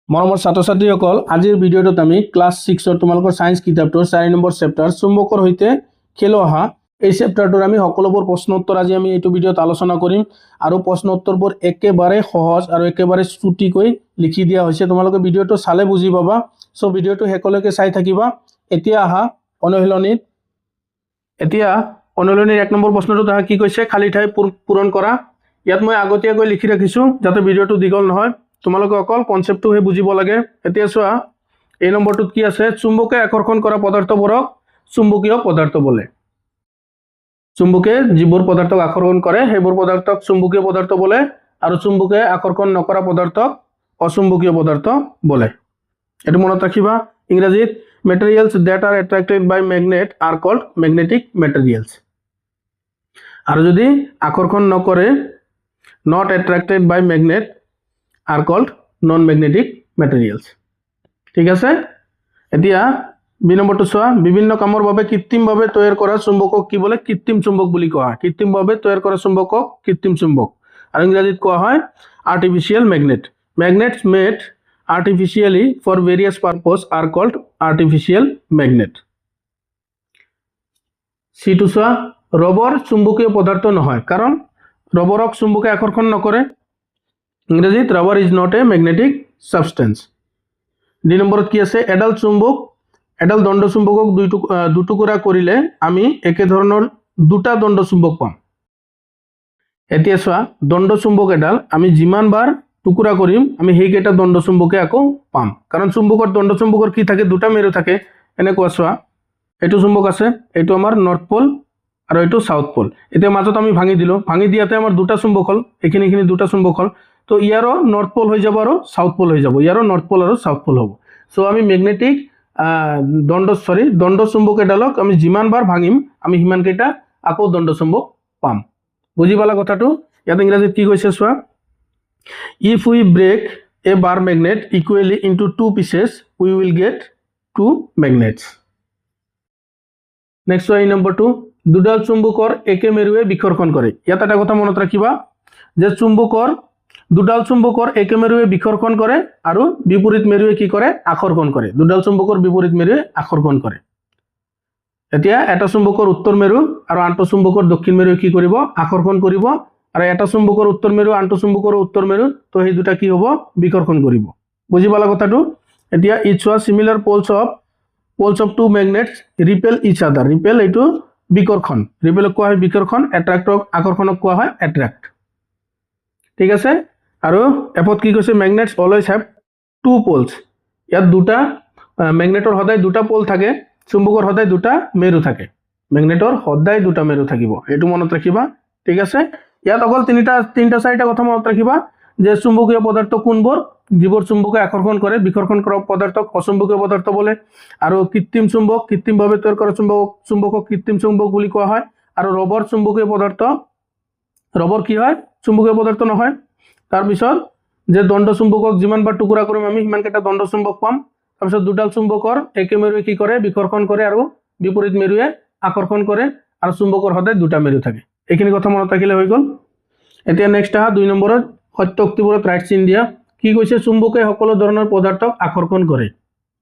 মৰমৰ ছাত্ৰ ছাত্ৰীসকল আজিৰ ভিডিঅ'টোত আমি ক্লাছ 6 তোমালোকৰ সায়েন্স কিতাপটোৰ 4 নম্বৰ চেপ্টাৰ চুম্বকৰ সৈতে খেলো আহা এই চেপ্টাৰটোৰ আমি সকলোবোৰ প্ৰশ্ন উত্তৰ আজি আমি এইটো ভিডিঅ'ত আলোচনা কৰিম আৰু প্ৰশ্ন উত্তৰবোৰ একেবাৰে সহজ আৰু একেবাৰে চুটিকৈ লিখি দিয়া হৈছে তোমালোকে ভিডিঅ'টো চালে বুজি পাবা সো ভিডিঅ'টো হেকলৈকে চাই থাকিবা এতিয়া আহা অনুশীলনীত এতিয়া অনুশীলনীৰ 1 নম্বৰ প্ৰশ্নটো তাহা কি কৈছে খালি ঠাই পূৰণ কৰা ইয়াত মই আগতীয়াকৈ লিখি ৰাখিছো যাতে ভিডিঅ'টো দীঘল নহয় তোমালোকে অকল কনসেপ্টটো হে বুজিব লাগে এতিয়া চোৱা এই নম্বৰটোত কি আছে চুম্বকে আকৰ্ষণ কৰা পদাৰ্থবোৰক চুম্বকীয় পদাৰ্থ বলে চুম্বকে যিবোৰ পদাৰ্থক আকৰ্ষণ কৰে সেইবোৰ পদাৰ্থক চুম্বকীয় পদাৰ্থ বলে আৰু চুম্বকে আকৰ্ষণ নকৰা পদাৰ্থক অচুম্বকীয় পদাৰ্থ বলে এটো মনত ৰাখিবা ইংৰাজীত materials that are attracted by magnet are called magnetic materials আৰু যদি আকৰ্ষণ নকৰে not attracted by magnet are called non-magnetic materials ঠিক আছে এতিয়া বি নম্বৰটো চোৱা বিভিন্ন কামৰ বাবে কৃত্ৰিমভাৱে তৈয়াৰ কৰা চুম্বকক কি বলে কৃত্ৰিম চুম্বক বুলি কোৱা হয় কৃত্ৰিমভাৱে তৈয়াৰ কৰা চুম্বকক কৃত্ৰিম চুম্বক আৰু ইংৰাজীত কোৱা হয় artificial magnet magnets made artificially for various purpose are called artificial magnet সিটো চোৱা ৰবৰ চুম্বকীয় পদাৰ্থ নহয় কাৰণ ৰবৰক চুম্বকে আকৰ্ষণ নকৰে ইংৰাজীত rubber is not a magnetic substance দুই নম্বৰত কি আছে এডাল চুম্বক এডাল দণ্ড চুম্বকক দুটুকুৰা কৰিলে আমি একে ধৰণৰ দুটা দণ্ড চুম্বক পাম এতিয়া চোৱা দণ্ড চুম্বক এডাল আমি যিমানবাৰ টুকুৰা কৰিম আমি হেইকেটা দণ্ড চুম্বকে আকৌ পাম কাৰণ চুম্বকৰ দণ্ড চুম্বকৰ কি থাকে দুটা মেৰু থাকে এনেকুৱা চোৱা এটো চুম্বক আছে এটো আমাৰ নৰ্থ পোল আৰু এটো সাউথ পোল এতিয়া মাজত আমি ভাঙি দিলো ভাঙি দিয়াতে আমাৰ দুটা চুম্বক হল এখিনি দুটা চুম্বক হল তো ইয়াৰো নৰ্থ পোল হৈ যাব আৰু সাউথ পোল হৈ যাব ইয়াৰো নৰ্থ পোল আৰু সাউথ পোল হ'ব সো আমি ম্যাগনেটিক দণ্ড চুম্বক এডালক আমি যিমানবাৰ ভাঙিম আমি হিমান কেটা আকৌ দণ্ড চুম্বক পাম বুজি পালা কথাটো ইয়াত ইংৰাজীত কি কৈছে চোৱা if we break a bar magnet equally into two pieces we will get two magnets next one number 2 দুডাল চুম্বকৰ একে মেৰুৱে বিকৰ্ষণ কৰে ইয়াত এটা কথা মনত ৰাখিবা যে চুম্বকৰ দুডাল চুম্বকৰ একে মেৰুৱে বিকৰ্ষণ কৰে আৰু বিপৰীত মেৰুৱে কি কৰে আকৰ্ষণ কৰে দুডাল চুম্বকৰ বিপৰীত মেৰুৱে আকৰ্ষণ কৰে এতিয়া এটা চুম্বকৰ উত্তৰ মেৰু আৰু আনটো চুম্বকৰ দক্ষিণ মেৰুৱে কি কৰিব আকৰ্ষণ কৰিব আৰু এটা চুম্বকৰ উত্তৰ মেৰু আনটো চুম্বকৰ উত্তৰ মেৰু তো এই দুটা কি হ'ব বিকৰ্ষণ কৰিব বুজি পালা কথাটো এতিয়া each was similar poles of two magnets repel each other repel এটো বিকৰ্ষণ repel কোৱা হয় বিকৰ্ষণ attract আকৰ্ষণক কোৱা হয় attract ঠিক আছে আৰু এপত কি কৈছে magnets always have two poles ইয়াত দুটা ম্যাগনেটৰ সদায় দুটা পোল থাকে চুম্বকৰ সদায় দুটা মেৰু থাকে ম্যাগনেটৰ সদায় দুটা মেৰু থাকিব এটো মনত ৰাখিবা ঠিক আছে ইয়াত অকল তিনটা চাৰিটা কথা মনত ৰাখিবা যে চুম্বকীয় পদাৰ্থ কোনবোৰ যিবোৰ চুম্বকে আকৰ্ষণ কৰে বিকৰ্ষণ কৰা পদাৰ্থক অচুম্বকীয় পদাৰ্থ বলে আৰু কৃত্ৰিম চুম্বক কৃত্ৰিমভাৱে তৈয়াৰ কৰা চুম্বকক কৃত্ৰিম চুম্বক বুলি কোৱা হয় আৰু ৰবৰ চুম্বকীয় পদাৰ্থ ৰবৰ কি হয় চুম্বকীয় পদাৰ্থ নহয় তাৰ পিছত যে দণ্ড চুম্বকক যিমানবাৰ টুকুৰা কৰিম আমি হিমান কেটা দণ্ড চুম্বক পাম তাৰ পিছত দুডাল চুম্বকৰ একে মেৰুৱে কি কৰে বিকৰ্ষণ কৰে আৰু বিপৰীত মেৰুৱে আকৰ্ষণ কৰে আৰু চুম্বকৰ সদায় দুটা মেৰু থাকে এইখিনি কথা মনত ৰাখিলে হৈ গল এতিয়া নেক্সট আহা 2 নম্বৰত সত্য উক্তিবোৰত ৰাইট চিন দিয়া কি কৈছে চুম্বকে সকলো ধৰণৰ পদাৰ্থক আকৰ্ষণ কৰে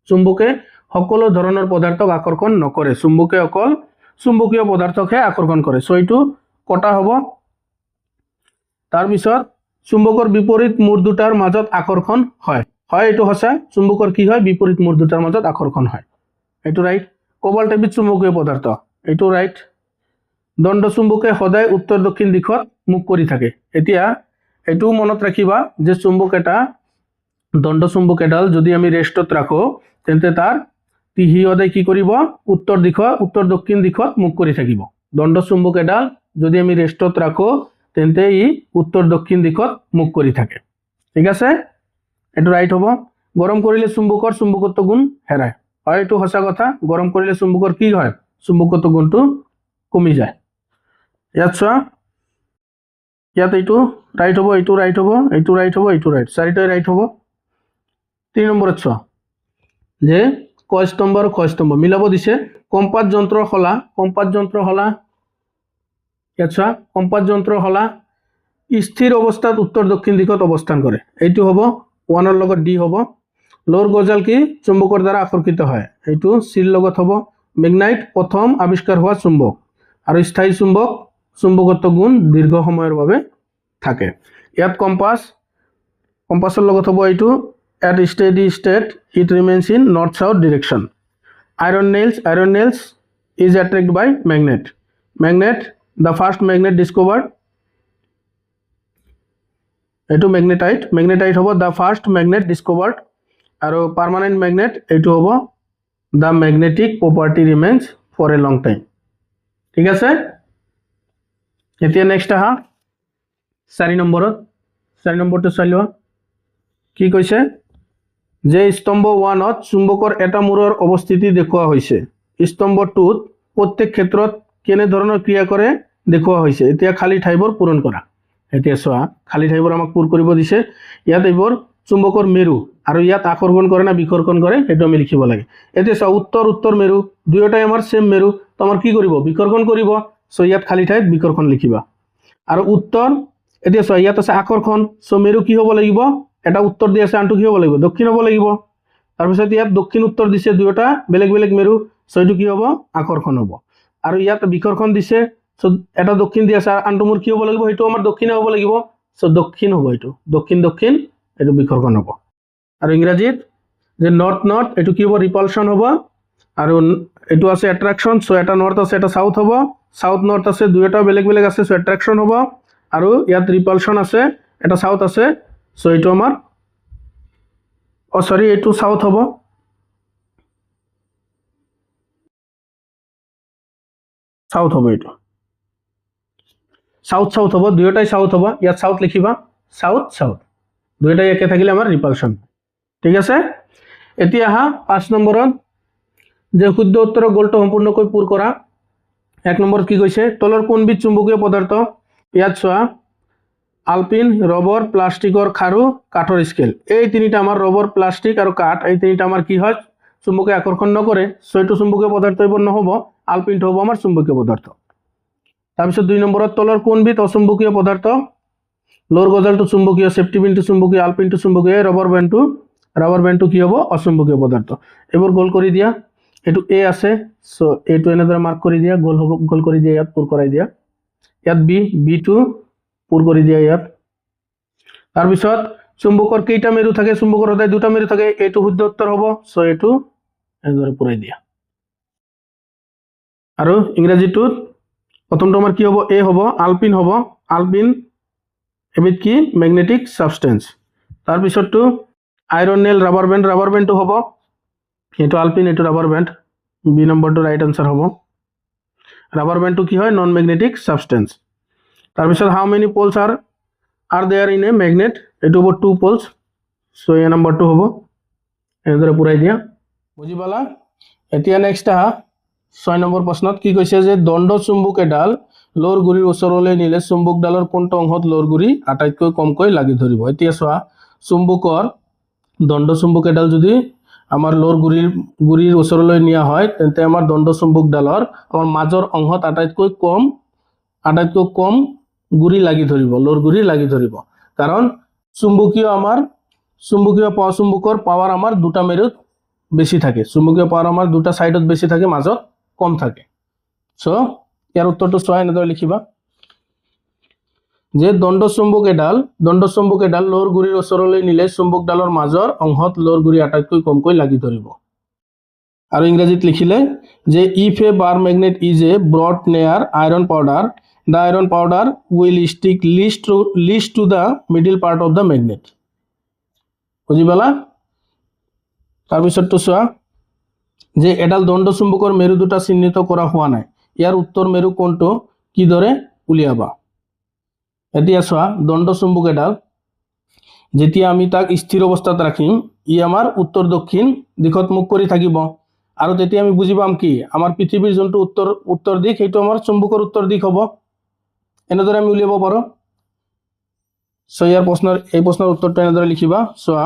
চুম্বকে সকলো ধৰণৰ পদাৰ্থক আকৰ্ষণ নকৰে চুম্বকে অকল চুম্বকীয় পদাৰ্থকহে আকৰ্ষণ কৰে সো এটো কটা হ'ব তাৰ পিছত চুম্বকৰ বিপৰীত মূৰ দুটাৰ মাজত আকৰ্ষণ হয় এটো হসা চুম্বকৰ কি হয় বিপৰীত মূৰ দুটাৰ মাজত আকৰ্ষণ হয় এটো ৰাইট কোবাল্ট এবিধ চুম্বকীয় পদাৰ্থ এটো ৰাইট দণ্ড চুম্বকে সদায় উত্তৰ দক্ষিণ দিশত মুখ কৰি থাকে এতিয়া এটো মনত ৰাখিবা যে চুম্বক এটা দণ্ড চুম্বক এডাল যদি আমি ৰেষ্টত ৰাখো তেন্তে তাৰ তিহি সদায় কি কৰিব উত্তৰ দক্ষিণ দিশত মুখ কৰি থাকিব দণ্ড চুম্বক এডাল যদি আমি ৰেষ্টত ৰাখো তেন্তে ই উত্তৰ দক্ষিণ দিশত মুখ কৰি থাকে ঠিক আছে এটো ৰাইট হ'ব গৰম কৰিলে চুম্বকৰ চুম্বকত্ব গুণ হেৰায় হয় এটো সঁচা কথা গৰম কৰিলে চুম্বকৰ কি হয় চুম্বকত্ব গুণটো কমি যায় ইয়াত চোৱা ইয়াত এইটো ৰাইট হ'ব এইটো ৰাইট হ'ব এইটো ৰাইট হ'ব এইটো ৰাইট চাৰিটাই ৰাইট হ'ব 3 নম্বৰত চোৱা যে ক স্তম্ভ মিলাব দিছে কম্পাস যন্ত্ৰৰ হলা ইয়াত চোৱা কম্পাস যন্ত্ৰৰ হলা স্থিৰ অৱস্থাত উত্তৰ দক্ষিণ দিশত অৱস্থান কৰে এইটো হ'ব 1 ৰ লগত ডি হ'ব লোৰ গজাল কি চুম্বকৰ দ্বাৰা আকৰ্ষিত হয় এইটো চিৰ লগত হ'ব মেগনাইট প্ৰথম আৱিষ্কাৰ হোৱা চুম্বক আৰু স্থায়ী চুম্বক চুম্বকত্ব গুণ দীৰ্ঘ সময়ৰ বাবে থাকে ইয়াত কম্পাছৰ লগত হ'ব এইটো at steady state it remains in north south direction iron nails is attracted by magnet the first magnet discovered এইটো magnetite হ'ব the first magnet discovered আৰু permanent magnet এইটো হ'ব the magnetic property remains for a long time ঠিক আছে এতিয়া next আহা 4 নম্বৰটো চাই লোৱা কি কৈছে যে স্তম্ভ 1ত চুম্বকৰ এটা মূৰৰ অৱস্থিতি দেখুওৱা হৈছে স্তম্ভ 2ত প্ৰত্যেক ক্ষেত্ৰত কেনে ধৰণৰ ক্ৰিয়া কৰে দেখুওৱা হৈছে এতিয়া খালি ঠাইবোৰ পূৰণ কৰা এতিয়া চোৱা খালি ঠাইবোৰ আমাক পূৰ কৰিব দিছে ইয়াত এইবোৰ চুম্বকৰ মেৰু আৰু ইয়াত আকৰ্ষণ কৰে না বিকৰ্ষণ কৰে সেইটো আমি লিখিব লাগে এতিয়া চোৱা উত্তৰ মেৰু দুয়োটাই আমাৰ সেম মেৰু তো আমাৰ কি কৰিব বিকৰ্ষণ কৰিব সো ইয়াত খালি ঠাইত বিকৰ্ষণ লিখিবা আৰু উত্তৰ এতিয়া চোৱা ইয়াত আছে আকৰ্ষণ সো মেৰু কি হ'ব লাগিব এটা উত্তৰ দি আছে আনটো কি হ'ব লাগিব দক্ষিণ হ'ব লাগিব তাৰ পিছত ইয়াত দক্ষিণ উত্তৰ দিছে দুয়োটা বেলেগ বেলেগ মেৰু সো এইটো কি হ'ব আকৰ্ষণ হ'ব আৰু ইয়াত বিকৰ্ষণ দিছে সো এটা দক্ষিণ দি আছে আনটো মোৰ কি হ'ব লাগিব সেইটো আমাৰ দক্ষিণে হ'ব লাগিব সো দক্ষিণ হ'ব এইটো দক্ষিণ এইটো বিকৰ্ষণ হ'ব আৰু ইংৰাজীত যে নৰ্থ এইটো কি হ'ব ৰিপালশন হ'ব আৰু এইটো আছে এট্ৰাকশন সো এটা নৰ্থ আছে এটা সাউথ হ'ব সাউথ নৰ্থ আছে দুয়োটা বেলেগ বেলেগ আছে সো এট্ৰাকশন হ'ব আৰু ইয়াত ৰিপালশন আছে এটা সাউথ আছে সো এইটো আমাৰ সরি এইটো সাউথ হ'ব এইটো সাউথ হ'ব দুয়োটাই সাউথ হ'ব ইয়াত সাউথ লিখিবা সাউথ দুয়োটাই একে থাকিলে আমাৰ ৰিপালশন ঠিক আছে এতিয়া আহা 5 নম্বৰত যে শুদ্ধ উত্তৰৰ গোলটো সম্পূৰ্ণকৈ পূৰ কৰা 1 নম্বৰত কি কৈছে তলৰ কোনবিধ চুম্বকীয় পদাৰ্থ ইয়াত চোৱা আলপিন ৰবৰ প্লাষ্টিকৰ খাৰু কাঠৰ স্কেল এই তিনিটা আমাৰ ৰবৰ প্লাষ্টিক আৰু কাঠ এই তিনিটা আমাৰ কি হয় চুম্বকে আকৰ্ষণ নকৰে ছয়টো চুম্বকীয় পদাৰ্থ এইবোৰ নহব আলপিনটো হ'ব আমাৰ চুম্বকীয় পদাৰ্থ তাৰপিছত 2 নম্বৰত তলৰ কোনবিধ অচুম্বকীয় পদাৰ্থ লোৰ গজালটো চুম্বকীয় সেফটি পিনটো চুম্বকীয় আলপিনটো চুম্বকীয় ৰাবাৰ বেণ্ডটো কি হ'ব অচুম্বকীয় পদাৰ্থ এইবোৰ গোল কৰি দিয়া এটো এ আছে সো এটো এনেদৰে মাৰ্ক কৰি দিয়া গোল কৰি দিয়া ইয়াত পুৰ কৰাই দিয়া ইয়াত বি2 পুৰ কৰি দিয়া ইয়াত তাৰ পিছত চুম্বকৰ কেইটা মেৰু থাকে চুম্বকৰ সদায় দুটা মেৰু থাকে এটো শুদ্ধ উত্তৰ হ'ব সো এটো এনেদৰে পুৰাই দিয়া আৰু ইংৰাজীটোত প্ৰথমটো আমাৰ কি হ'ব এ হ'ব আলপিন এবিধ কি ম্যাগনেটিক সাবস্টেন্স তাৰ পিছতটো আইৰন নেল ৰাবাৰ বেণ্ডটো হ'ব এটো আলপিন এটো ৰাবাৰ বেণ্ড বি নম্বৰটো ৰাইট আনসাৰ হ'ব ৰাবাৰ বেণ্ডটো কি হয় নন ম্যাগনেটিক সাবস্টেন্স তাৰ পিছত how many poles are there in a magnet এটো হ'ব 2 পোলছ সো এ নম্বৰটো হ'ব এনেদৰে পুৰাই দিয়া বুজি পালা এতিয়া নেক্সট আহা 6 নম্বৰ প্ৰশ্নত কি কৈছে যে দণ্ড চুম্বক এডাল লোৰ গুৰিৰ ওচৰলৈ নিলে চুম্বকডালৰ কোনটো অংশত লোৰ গুৰি আটাইতকৈ কমকৈ লাগি ধৰিব এতিয়া চোৱা চুম্বকৰ দণ্ড চুম্বক এডাল যদি আমাৰ লোৰ গুৰিৰ ওচৰলৈ নিয়া হয় তেন্তে আমাৰ দণ্ড চুম্বকডালৰ আমাৰ মাজৰ অংশত আটাইতকৈ কম গুৰি লাগি ধৰিব লোৰ গুৰি লাগি ধৰিব কাৰণ চুম্বকীয় চুম্বকৰ পাৱাৰ আমাৰ দুটা মেৰুত বেছি থাকে চুম্বকীয় পাৱাৰ আমাৰ দুটা সাইডত বেছি থাকে মাজত কম থাকে সো ইয়াৰ উত্তৰটো চোৱা এনেদৰে লিখিবা যে দণ্ড চুম্বক এডাল লোৰ গুৰিৰ ওচৰলৈ নিলে চুম্বকডালৰ মাজৰ অংশত লোৰ গুৰি আটাইতকৈ কমকৈ লাগি ধৰিব আৰু ইংৰাজীত লিখিলে যে if a bar magnet is a brought near iron powder the iron powder will stick least to the middle part of the magnet বুজি পালা তাৰপিছতটো চোৱা যে এডাল দণ্ড চুম্বকৰ মেৰু দুটা চিহ্নিত কৰা হোৱা নাই ইয়াৰ উত্তৰ মেৰু কোনটো কিদৰে উলিয়াবা এতিয়া চোৱা দণ্ড চুম্বক এডাল যেতিয়া আমি তাক স্থিৰ অৱস্থাত ৰাখিম ই আমাৰ উত্তৰ দক্ষিণ দিশত মুখ কৰি থাকিব আৰু তেতিয়া আমি বুজি পাম কি আমাৰ পৃথিৱীৰ যোনটো উত্তৰ দিশ সেইটো আমাৰ চুম্বকৰ উত্তৰ দিশ হ'ব এনেদৰে আমি উলিয়াব পাৰো সো ইয়াৰ প্ৰশ্নৰ উত্তৰটো এনেদৰে লিখিবা চোৱা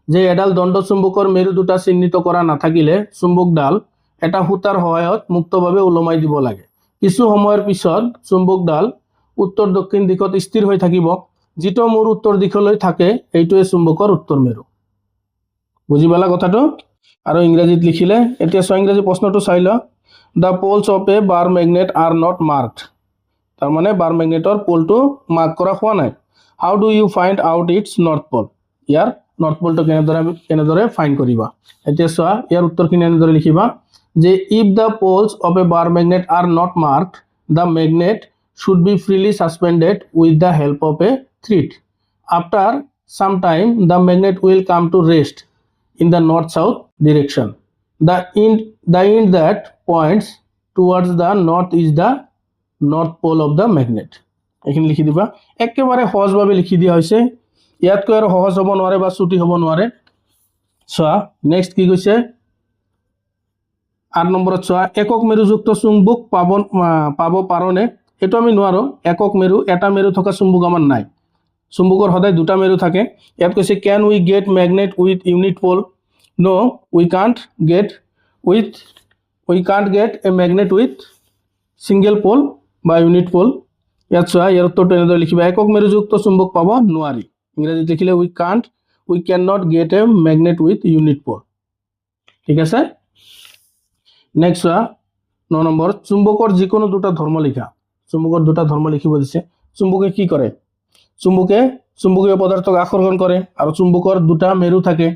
যে এডাল দণ্ড চুম্বকৰ মেৰু দুটা চিহ্নিত কৰা নাথাকিলে চুম্বকডাল এটা সূতাৰ সহায়ত মুক্তভাৱে ওলমাই দিব লাগে কিছু সময়ৰ পিছত চুম্বকডাল উত্তৰ দক্ষিণ দিশত স্থিৰ হৈ থাকিব যিটো মূৰ উত্তৰ দিশলৈ থাকে এইটোৱে চুম্বকৰ উত্তৰ মেৰু বুজি পালা কথাটো আৰু ইংৰাজীত লিখিলে এতিয়া চোৱা ইংৰাজী প্ৰশ্নটো চাই ল the poles of a bar magnet are not marked তাৰ মানে বাৰ মেগনেটৰ পোলটো মাৰ্ক কৰা হোৱা নাই how do you find out its north pole ইয়াৰ নৰ্থ পোলটো কেনেদৰে ফাইণ্ড কৰিবা এতিয়া চোৱা ইয়াৰ উত্তৰখিনি এনেদৰে লিখিবা যে if the poles of a bar magnet are not marked the magnet should be freely suspended with the help of a thread. After some time, the magnet will come to rest in the north-south direction. The end that points towards the north is the north pole of the magnet. এখানে লিখি দিবা একেবারে সহজভাৱে লিখি দিয়া হৈছে ইয়াতকৈ আৰু সহজ হ'ব নোৱাৰে বা ছুটি হ'ব নোৱাৰে চোৱা নেক্সট কি কৈছে 8 নম্বৰত চোৱা একক মেৰুযুক্ত চুম্বক পাব পাৰোনে এটো আমি নোৱাৰো একক মেৰু এটা মেৰু থকা চুম্বক আমাৰ নাই চুম্বকৰ সদায় দুটা মেৰু থাকে ইয়াত কৈছে can we get magnet with unit pole no we can't get a magnet with single pole বা ইউনিট পোল ইয়াত চোৱা ইয়াৰ উত্তৰটো এনেদৰে লিখিবা একক মেৰুযুক্ত চুম্বক পাব নোৱাৰি ইংৰাজীত লিখিলে we can not get a magnet with unit pole ঠিক আছে নেক্সট চোৱা 9 নম্বৰ চুম্বকৰ যিকোনো দুটা ধৰ্ম লিখা চুম্বকৰ দুটা ধৰ্ম লিখিব দিছে চুম্বকে কি কৰে চুম্বকীয় পদাৰ্থক আকৰ্ষণ কৰে আৰু চুম্বকৰ দুটা মেৰু থাকে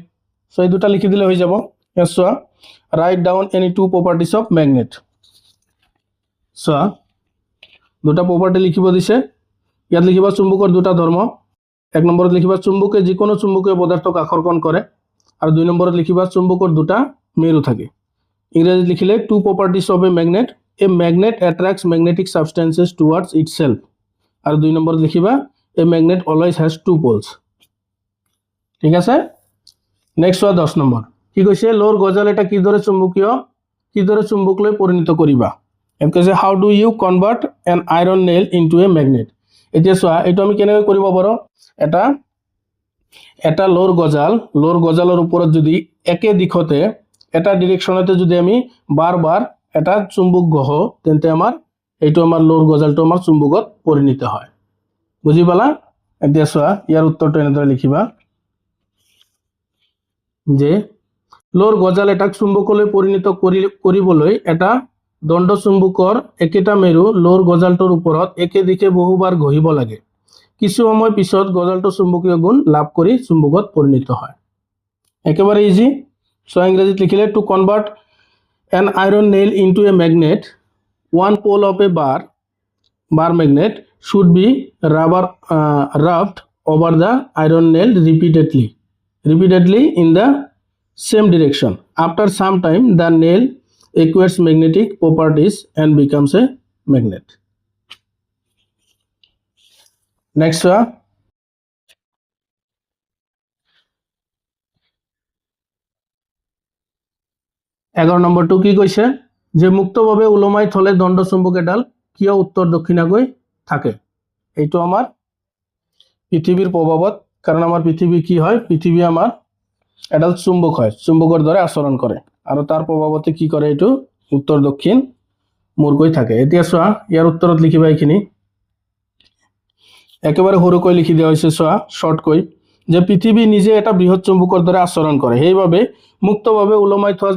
সো এই দুটা লিখি দিলে হৈ যাব চোৱা write down any two properties of magnet চোৱা দুটা প্ৰপাৰ্টি লিখিব দিছে ইয়াত লিখিবা চুম্বকৰ দুটা ধৰ্ম এক নম্বৰত লিখিবা চুম্বকে যিকোনো চুম্বকীয় পদাৰ্থক আকৰ্ষণ কৰে আৰু দুই নম্বৰত লিখিবা চুম্বকৰ দুটা মেৰু থাকে ইংৰাজীত লিখিলে two properties of a magnet A magnet attracts magnetic substances towards itself. আর 2 নম্বর লিখিবা a magnet always has two poles. ঠিক আছে নেক্সট 10 নম্বৰ কি কৈছে লোৰ গজাল এটা কিদৰে চুম্বকলৈ পৰিণত কৰিবা এম কৈছে how do you convert an iron nail into a magnet এতিয়া চোৱা এটো আমি কেনেকৈ কৰিব পাৰো এটা লোৰ গজালৰ ওপৰত যদি একে দিশতে এটা ডিৰেকশনতে যদি আমি বাৰবাৰ এটা চুম্বক গহ তেন্তে আমাৰ এইটো আমাৰ লোৰ গজালটো আমাৰ চুম্বকত পৰিণত হয় বুজি পালা এতিয়া চোৱা ইয়াৰ উত্তৰটো এনেদৰে লিখিবা যে লোৰ গজাল এটা চুম্বকলৈ পৰিণত কৰিবলৈ এটা দণ্ড চুম্বকৰ একেটা মেৰু লোৰ গজালটোৰ ওপৰত একে দিশে বহুবাৰ ঘহিব লাগে কিছু সময় পিছত গজালটো চুম্বকীয় গুণ লাভ কৰি চুম্বকত পৰিণত হয় একেবাৰে ইজি সো ইংৰাজীত লিখিলে to convert an iron nail into a magnet one pole of a bar magnet should be rubbed over the iron nail repeatedly in the same direction after some time the nail acquires magnetic properties and becomes a magnet next 11 নম্বৰটো কি কৈছে যে মুক্তভাৱে উলমাই থলে দণ্ড চুম্বক এডাল কিয় উত্তৰ দক্ষিণাকৈ থাকে এইটো আমাৰ পৃথিৱীৰ প্ৰভাৱত কাৰণ আমাৰ পৃথিৱী কি হয় পৃথিৱী আমাৰ এডাল চুম্বক হয় চুম্বকৰ দৰে আচৰণ কৰে আৰু তাৰ প্ৰভাৱতে কি কৰে এইটো উত্তৰ দক্ষিণ মূৰকৈ থাকে এতিয়া চোৱা ইয়াৰ উত্তৰত লিখিবা এইখিনি একেবাৰে সৰুকৈ লিখি দিয়া হৈছে চোৱা শৰ্টকৈ যে পৃথিৱী নিজে এটা বৃহৎ চুম্বকৰ দৰে আচৰণ কৰে সেইভাবে মুক্তভাৱে উলমাই থোৱা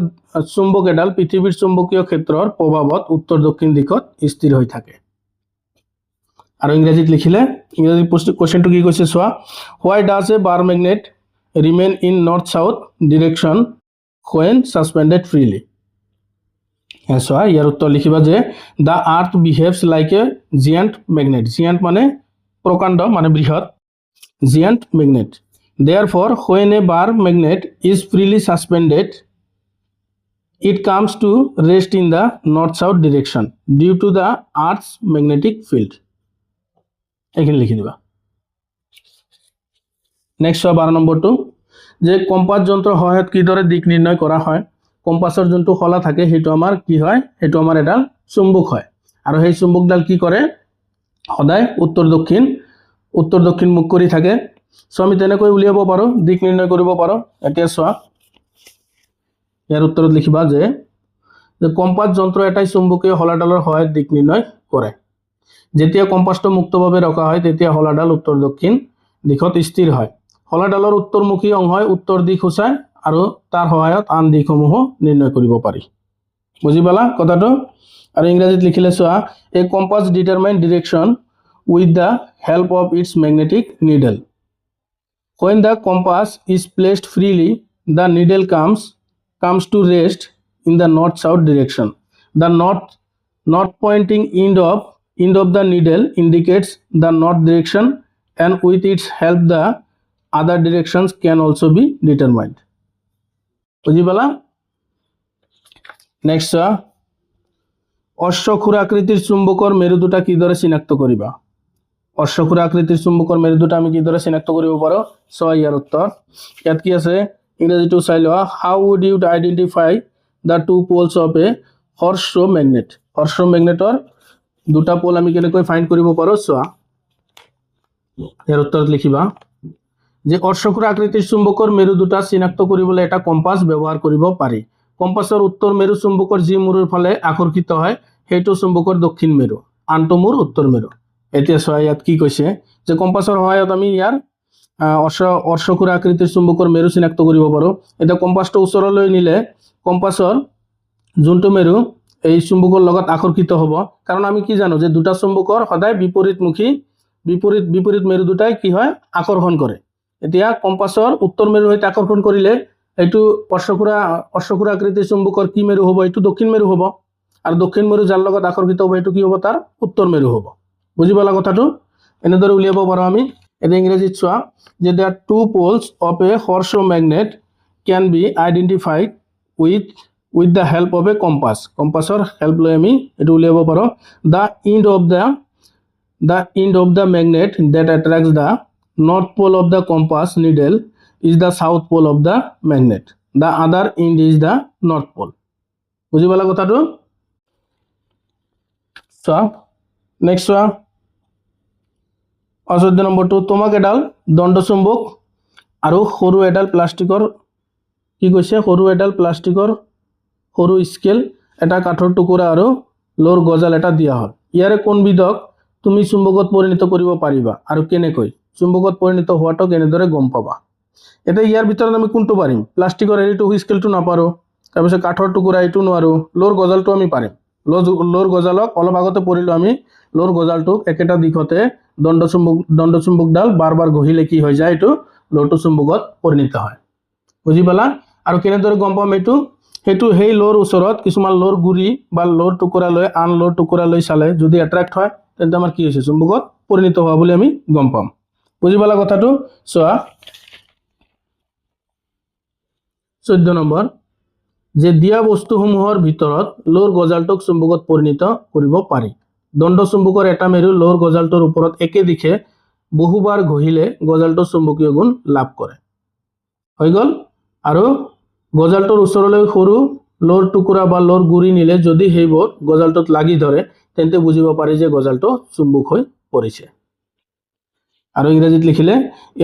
চুম্বক এডাল পৃথিৱীৰ চুম্বকীয় ক্ষেত্ৰৰ প্ৰভাৱত উত্তৰ দক্ষিণ দিশত স্থিৰ হৈ থাকে আৰু ইংৰাজীত লিখিলে ইংৰাজী কোৱেশ্চনটো কি কৈছে চোৱা why does a bar magnet remain in north south direction when suspended freely চোৱা ইয়াৰ উত্তৰ লিখিবা যে the earth behaves like a giant magnet giant মানে প্ৰকাণ্ড মানে বৃহৎ giant magnet therefore when a bar magnet is freely suspended it comes to rest in the north south direction due to the earth's magnetic field এখানে লিখি দিবা next 12 নম্বৰটো যে compass যন্ত্ৰ সহায়ত কিদৰে দিক নিৰ্ণয় কৰা হয় কম্পাসৰ যোনটো খলা থাকে হেতু আমাৰ কি হয় হেতু আমাৰ এডাল চুম্বক হয় আৰু সেই চুম্বকডাল কি কৰে সদায় উত্তৰ দক্ষিণ মুখ কৰি থাকে সো আমি তেনেকৈ উলিয়াব পাৰো দিক নিৰ্ণয় কৰিব পাৰো এতিয়া চোৱা ইয়াৰ উত্তৰত লিখিবা যে কম্পাস যন্ত্ৰ এটাই চুম্বকীয় হলাডালৰ সহায়ত দিক নিৰ্ণয় কৰে যেতিয়া কম্পাসটো মুক্তভাৱে ৰখা হয় তেতিয়া হলাডাল উত্তৰ দক্ষিণ দিশত স্থিৰ হয় হলাডালৰ উত্তৰমুখী অংশই উত্তৰ দিশ সূচায় আৰু তাৰ সহায়ত আন দিশসমূহ নিৰ্ণয় কৰিব পাৰি। বুজি পালা কথাটো? আৰু ইংৰাজীত লিখিলে চোৱা, a compass determine direction with the help of its magnetic needle. When the compass is placed freely, the needle comes to rest in the north-south direction. The north pointing end of the needle indicates the north direction, and with its help the other directions can also be determined. বুঝি পালা? Next চোৱা, অশ্বক্ষুৰ আকৃতিৰ চুম্বকৰ মেৰু দুটা কিদৰে চিনাক্ত কৰিবা? অশ্বক্ষুৰ আকৃতিৰ চুম্বকৰ মেৰু দুটা আমি কিদৰে চিনাক্ত কৰিব পাৰোঁ? চোৱা ইয়াৰ উত্তৰ। ইয়াত কি আছে ইংৰাজীটো চাই লোৱা। How would you identify the two poles of a horse magnet. Horse মেগনেটৰ দুটা পোল আমি কেনেকৈ ফাইণ্ড কৰিব পাৰোঁ? চোৱা ইয়াৰ উত্তৰত লিখিবা যে অশ্বক্ষুৰ আকৃতিৰ চুম্বকৰ মেৰু দুটা চিনাক্ত কৰিবলৈ এটা কম্পাছ ব্যৱহাৰ কৰিব পাৰি। কম্পাছৰ উত্তৰ মেৰু চুম্বকৰ যি মূৰৰ ফালে আকৰ্ষিত হয় সেইটো চুম্বকৰ দক্ষিণ মেৰু, আনটো মূৰ উত্তৰ মেৰু। এতিয়া চোৱা ইয়াত কি কৈছে যে কম্পাছৰ সহায়ত আমি ইয়াৰ অশ্বক্ষুৰ আকৃতিৰ চুম্বকৰ মেৰু চিনাক্ত কৰিব পাৰোঁ। এতিয়া কম্পাছটো ওচৰলৈ নিলে কম্পাছৰ যোনটো মেৰু এই চুম্বকৰ লগত আকৰ্ষিত হ'ব, কাৰণ আমি কি জানো যে দুটা চুম্বকৰ সদায় বিপৰীতমুখী, বিপৰীত মেৰু দুটাই কি হয় আকৰ্ষণ কৰে। এতিয়া কম্পাছৰ উত্তৰ মেৰুৰ সৈতে আকৰ্ষণ কৰিলে এইটো অশ্বক্ষুৰ আকৃতিৰ চুম্বকৰ কি মেৰু হ'ব? এইটো দক্ষিণ মেৰু হ'ব, আৰু দক্ষিণ মেৰু যাৰ লগত আকৰ্ষিত হ'ব এইটো কি হ'ব? তাৰ উত্তৰ মেৰু হ'ব। বুজি পালা কথাটো? এনেদৰে উলিয়াব পাৰোঁ আমি। এতিয়া ইংৰাজীত চোৱা যে the two poles of a horse magnet can be identified with the help of a compass. কম্পাছৰ হেল্প লৈ আমি এইটো উলিয়াব পাৰোঁ। The end of the magnet that attracts the north pole of the compass needle is the south pole of the magnet. The other end is the north pole. বুজি পালা কথাটো? চোৱা নেক্সট চোৱা 14 নম্বৰটো, তোমাক এডাল দণ্ডচুম্বক আৰু সৰু এডাল প্লাষ্টিকৰ কি কৈছে? সৰু এডাল প্লাষ্টিকৰ সৰু স্কেল, এটা কাঠৰ টুকুৰা আৰু লোৰ গজাল এটা দিয়া হ'ল। ইয়াৰে কোনবিধক তুমি চুম্বকত পৰিণত কৰিব পাৰিবা আৰু কেনেকৈ? চুম্বকত পৰিণত হোৱাটো কেনেদৰে গম পাবা? এতিয়া ইয়াৰ ভিতৰত আমি কোনটো পাৰিম? প্লাষ্টিকৰ হেৰিটো স্কেলটো নাপাৰোঁ, তাৰপিছত কাঠৰ টুকুৰা এইটো নোৱাৰোঁ, লোৰ গজালটো আমি পাৰিম। লোৰ গজালক অলপ আগতে পঢ়িলোঁ আমি, লোৰ গজালটোক একেটা দিশতে দণ্ডচুম্বকডাল বাৰ বাৰ ঘঁহিলে কি হৈ যায়? এইটো লোৰটো চুম্বকত পৰিণত হয়। বুজি পালা? আৰু কেনেদৰে গম পাম এইটো? সেইটো সেই লোৰ ওচৰত কিছুমান লোৰ গুৰি বা লোৰ টুকুৰা লৈ আন লোৰ টুকুৰা লৈ চালে যদি এট্ৰেক্ট হয় তেন্তে আমাৰ কি হৈছে? চুম্বকত পৰিণত হোৱা বুলি আমি গম পাম। বুজি পালা কথাটো? চোৱা 14 নম্বৰ, যে দিয়া বস্তুসমূহৰ ভিতৰত লোৰ গজালটোক চুম্বকত পৰিণত কৰিব পাৰি। দণ্ডচুম্বকৰ এটা মেৰু লোৰ গজালটোৰ ওপৰত একে দিশে বহুবাৰ ঘঁহিলে গজালটোৰ চুম্বকীয় গুণ লাভ কৰে। হৈ গ'ল? আৰু গজালটোৰ ওচৰলৈ সৰু লোৰ টুকুৰা বা লোৰ গুৰি নিলে যদি সেইবোৰ গজালটোত লাগি ধৰে তেন্তে বুজিব পাৰি যে গজালটো চুম্বক হৈ পৰিছে। আৰু ইংৰাজীত লিখিলে,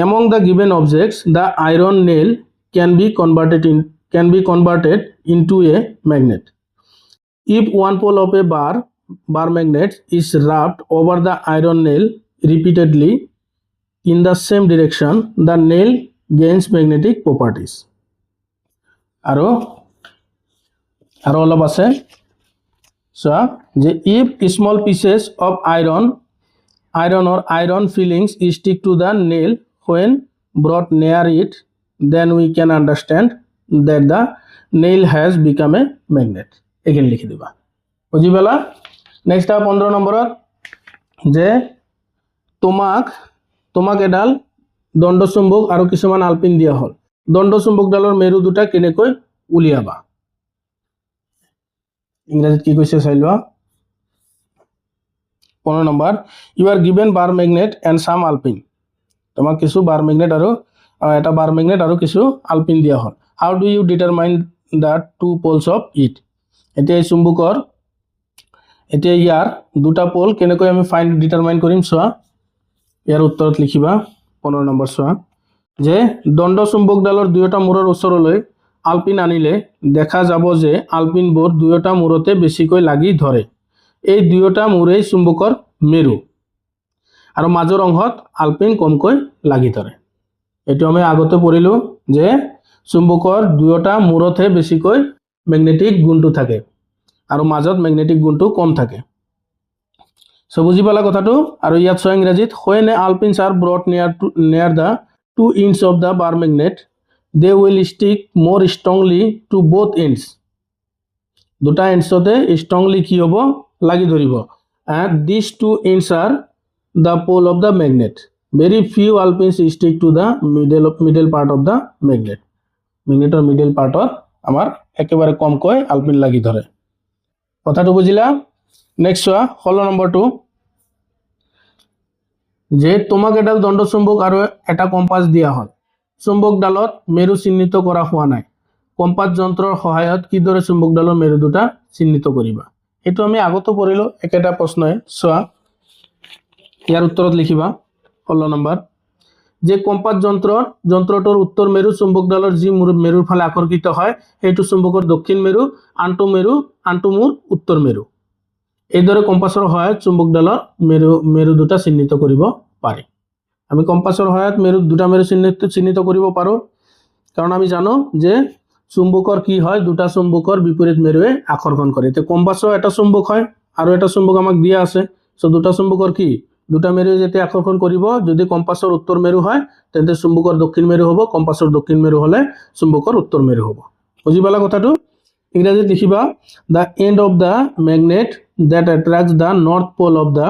among the given objects the iron nail can be converted into a magnet. If one pole of a bar magnet is rubbed over the iron nail repeatedly in the same direction, the nail gains magnetic properties. আৰু অলপ আছে চোৱা যে if small pieces of iron or iron fillings stick to the nail when brought near it, then we can understand that the nail has become a magnet. এখানে লিখি দিবা। বুঝি পালা? নেক্সট 15 নম্বৰত যে তোমাক এডাল দণ্ডচুম্বক আৰু কিছুমান আলপিন দিয়া হ'ল। দণ্ডচুম্বকডালৰ মেৰু দুটা কেনেকৈ উলিয়াবা? ইংৰাজীত কি কৈছে চাই লোৱা। 15 নম্বৰ, you are given bar magnet and some আলপিন। তোমাক কিছু বাৰ মেগনেট আৰু এটা বাৰ মেগনেট আৰু কিছু আলপিন দিয়া হ'ল। How do you determine the two poles of it? এতিয়া এই চুম্বকৰ ইয়াৰ দুটা পোল কেনেকৈ আমি ডিটাৰমাইন কৰিম? চোৱা ইয়াৰ উত্তৰত লিখিবা 15 নম্বৰ। চোৱা যে দণ্ডচুম্বকডালৰ দুয়োটা মূৰৰ ওচৰলৈ আলপিন আনিলে দেখা যাব যে আলপিনবোৰ দুয়োটা মূৰতে বেছিকৈ লাগি ধৰে। এই দুয়োটা মূৰেই চুম্বকৰ মেৰু, আৰু মাজৰ অংশত আলপিন কমকৈ লাগি ধৰে। এইটো আমি আগতে পঢ়িলোঁ যে চুম্বকৰ দুয়োটা মূৰতহে বেছিকৈ মেগনেটিক গুণটো থাকে আৰু মাজত মেগনেটিক গুণটো কম থাকে সো বুজি পালা কথাটো আৰু ইয়াত চোৱা ইংৰাজীত when a alpins are brought near the two ends of the bar magnet they will stick more strongly to both ends দুটা এন্ডছতে strongly কি হ'ব লাগি ধৰিব and these two ends are the pole of the magnet very few alpins stick to the middle part of the magnet magnetor middle part আমাৰ একেবাৰে কমকৈ আলপিন লাগি ধৰে কথাটো বুজিলা নেক্সট চোৱা 16 নম্বৰটো যে তোমাক এডাল দণ্ড চুম্বক আৰু এটা কম্পাস দিয়া হ'ল চুম্বকডালত মেৰু চিহ্নিত কৰা হোৱা নাই কম্পাস যন্ত্ৰৰ সহায়ত কিদৰে চুম্বকডালৰ মেৰু দুটা চিহ্নিত কৰিবা এটো আমি আগতো পঢ়িলো একেটা প্ৰশ্নই চোৱা ইয়াৰ উত্তৰত লিখিবা 16 নম্বৰ যে কম্পাস যন্ত্ৰটোৰ উত্তৰ মেৰু চুম্বকডালৰ যি মেৰুৰ ফালে আকৰ্ষিত হয় সেইটো চুম্বকৰ দক্ষিণ মেৰু আনটো মূৰ উত্তৰ মেৰু এইদৰে কম্পাসৰ সহায়ত চুম্বকডালৰ মেৰু দুটা চিহ্নিত কৰিব পাৰি আমি কম্পাসৰ সহায়ত দুটা মেৰু চিহ্নিত কৰিব পাৰো কাৰণ আমি জানো যে চুম্বকৰ কি হয় দুটা চুম্বকৰ বিপৰীত মেৰুৱে আকৰ্ষণ কৰে তে কম্পাসৰ এটা চুম্বক হয় আৰু এটা চুম্বক আমাক দিয়া আছে সো দুটা চুম্বকৰ কি দুটা মেৰু যেতে আকৰ্ষণ কৰিব যদি কম্পাসৰ উত্তৰ মেৰু হয় তেন্তে চুম্বকৰ দক্ষিণ মেৰু হ'ব কম্পাসৰ দক্ষিণ মেৰু হলে চুম্বকৰ উত্তৰ মেৰু হ'ব বুজি পালা কথাটো ইংৰাজীত লিখিবা the end of the magnet that attracts the north pole of the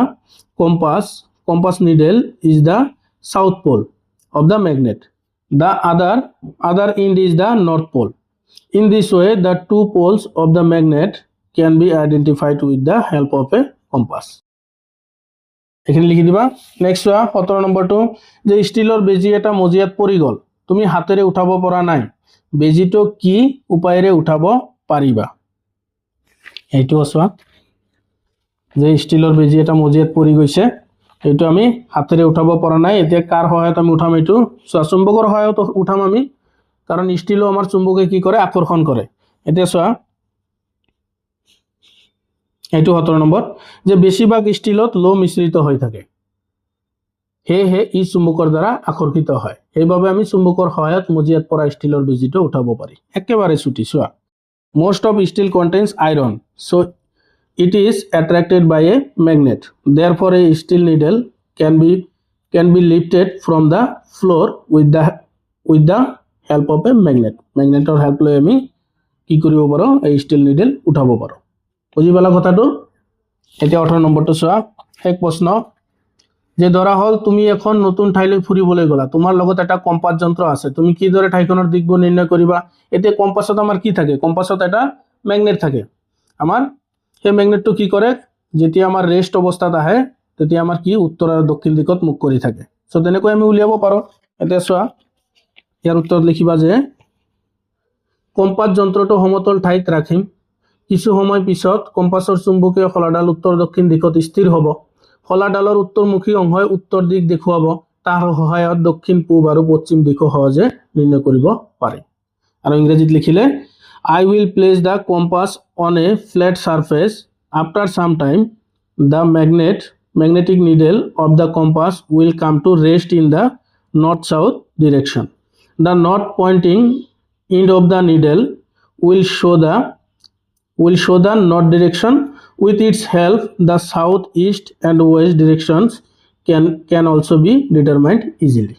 compass needle is the south pole of the magnet the other end is the north pole in this way the two poles of the magnet can be identified with the help of a compass এখানে লিখি দিবা next 17 নম্বৰটো যে ষ্টিলৰ বেজি এটা মজিয়াত পৰি গল তুমি হাতেৰে উঠাব পৰা নাই বেজিটো কি উপায়েৰে উঠাব পাৰিবা এইটো আছে যে ষ্টিলৰ বেজি এটা মজিয়াত পৰি গৈছে এইটো আমি হাতেৰে উঠাব পৰা নাই এতিয়া কাৰ সহায়ত আমি উঠাম এইটো চুম্বকৰ সহায়ত উঠাম আমি কাৰণ ষ্টিলও আমাৰ চুম্বকে কি কৰে আকৰ্ষণ কৰে এতিয়া চোৱা এইটো 17 নম্বৰ যে বেছিভাগ ষ্টিলত লো মিশ্ৰিত হৈ থাকে হে ই চুম্বকৰ দ্বাৰা আকৰ্ষিত হয় এইভাবে আমি চুম্বকৰ সহায়ত মজিয়াত পৰা ষ্টিলৰ বেজিটো উঠাব পাৰি একেবাৰে ছুটি চোৱা most of steel contains iron so it is attracted by a magnet therefore a steel needle can be lifted from the floor with the help of a magnetor help লৈ আমি কি কৰিব পাৰো এই steel needle উঠাব পাৰো বুজি পালা কথাটো এতিয়া 18 নম্বৰটো চোৱা এক প্ৰশ্ন যে ধৰা হল তুমি এখন নতুন ঠাইলৈ ফুৰিবলৈ গলা তোমাৰ লগত এটা কম্পাস যন্ত্ৰ আছে তুমি কি দৰে ঠাইখনৰ দিশ নিৰ্ণয় কৰিবা এতে কম্পাসত আমাৰ কি থাকে কম্পাসত এটা ম্যাগনেট থাকে আমাৰ এই ম্যাগনেটটো কি কৰে যেতিয়া আমাৰ ৰেষ্ট অৱস্থাত আহে তেতিয়া আমাৰ কি উত্তৰ আৰু দক্ষিণ দিশত মুখ কৰি থাকে সো তেনেকৈ আমি উলিয়াব পাৰো এতিয়া চোৱা ইয়াৰ উত্তৰত লিখিবা যে কম্পাস যন্ত্ৰটো সমতল ঠাইত ৰাখিম কিছু সময় পিছত কম্পাসৰ চুম্বকীয় খলাডাল উত্তৰ দক্ষিণ দিশত স্থিৰ হ'ব খলাডালৰ উত্তৰমুখী অংশই উত্তৰ দিশ দেখুৱাব তাৰ সহায়ত দক্ষিণ পূব আৰু পশ্চিম দিশ সহজে নিৰ্ণয় কৰিব পাৰি আৰু ইংৰাজীত লিখিলে I will place the compass on a flat surface after some time the magnetic needle of the compass will come to rest in the north south direction the north pointing end of the needle will show the north direction with its help the south east and west directions can also be determined easily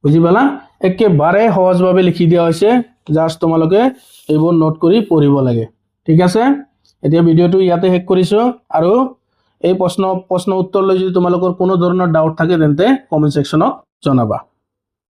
বুজি পালা একেবাৰে সহজভাৱে লিখি দিয়া হৈছে just তোমালোকে এইবোৰ note কৰি পঢ়িব লাগে ঠিক আছে এতিয়া ভিডিওটো ইয়াতে শেষ কৰিছো আৰু এই প্ৰশ্ন উত্তৰ লৈ যদি তোমালোকৰ কোনো ধৰণৰ ডাউট থাকে তেন্তে কমেন্ট সেকশনত জনাবা